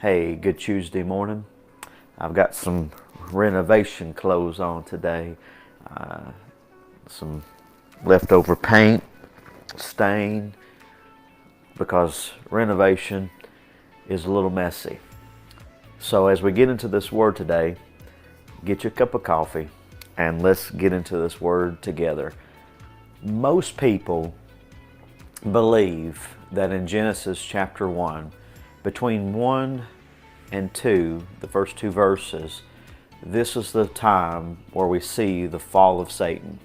Hey, good Tuesday morning. I've got some renovation clothes on today. Some leftover paint, stain, because renovation is a little messy. So as we get into this word today, get your cup of coffee and let's get into this word together. Most people believe that in Genesis chapter 1, between 1 and 2, the first two verses, this is the time where we see the fall of Satan.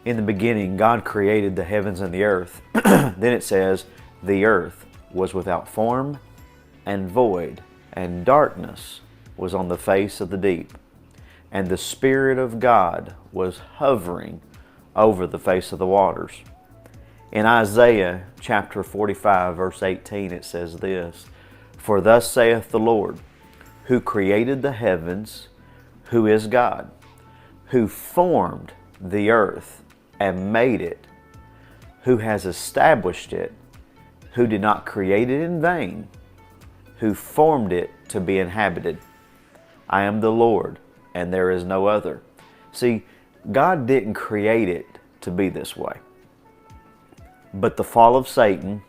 In the beginning, God created the heavens and the earth. Then it says, the earth was without form and void, and darkness was on the face of the deep. And the Spirit of God was hovering over the face of the waters. In Isaiah chapter 45, verse 18, it says this, For thus saith the Lord, who created the heavens, who is God, who formed the earth and made it, who has established it, who did not create it in vain, who formed it to be inhabited. I am the Lord, and there is no other. See, God didn't create it to be this way. But the fall of Satan,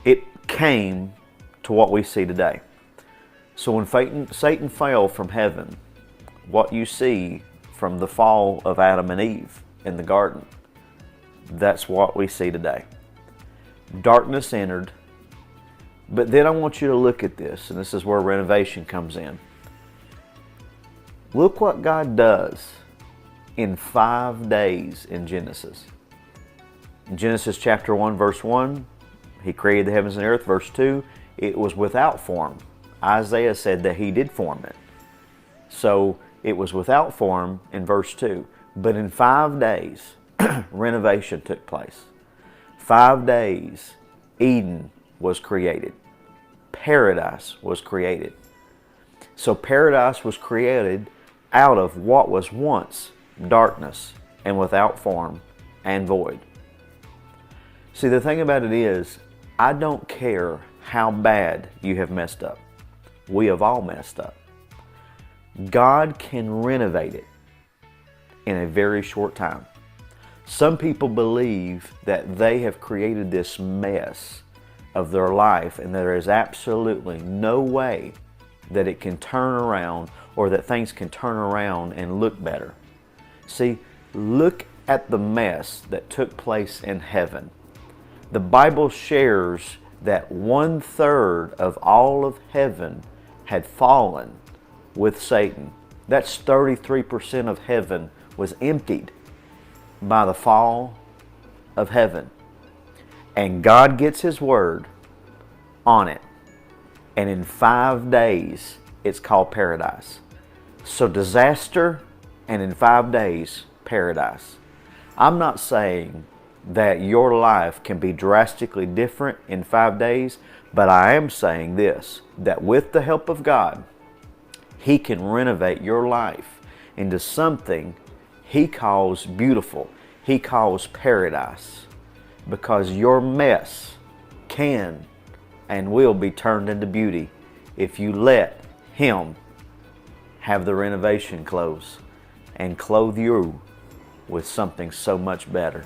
it came to what we see today. So when Satan fell from heaven, what you see from the fall of Adam and Eve in the garden, that's what we see today. Darkness entered, but then I want you to look at this, and this is where renovation comes in. Look what God does in 5 days in Genesis. In Genesis chapter 1, verse 1, He created the heavens and the earth. Verse 2, it was without form. Isaiah said that He did form it. So it was without form in verse 2. But in 5 days, renovation took place. 5 days, Eden was created. Paradise was created. So paradise was created out of what was once darkness and without form and void. See, the thing about it is, I don't care how bad you have messed up. We have all messed up. God can renovate it in a very short time. Some people believe that they have created this mess of their life and there is absolutely no way that it can turn around or that things can turn around and look better. See, look at the mess that took place in heaven. The Bible shares that 1/3 of all of heaven had fallen with Satan. That's 33% of heaven was emptied by the fall of heaven. And God gets His word on it. And in 5 days, it's called paradise. So disaster, and in 5 days, paradise. I'm not saying that your life can be drastically different in 5 days, but I am saying this, that with the help of God, He can renovate your life into something He calls beautiful. He calls paradise, because your mess can and will be turned into beauty if you let Him have the renovation clothes and clothe you with something so much better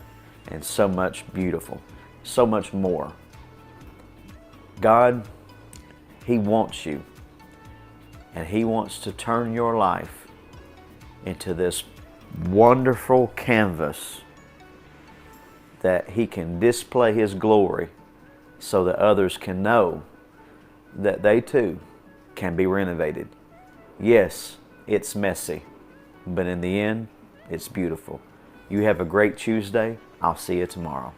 and so much beautiful, so much more. God, He wants you, and He wants to turn your life into this wonderful canvas that He can display His glory so that others can know that they too can be renovated. Yes, it's messy, but in the end, it's beautiful. You have a great Tuesday. I'll see you tomorrow.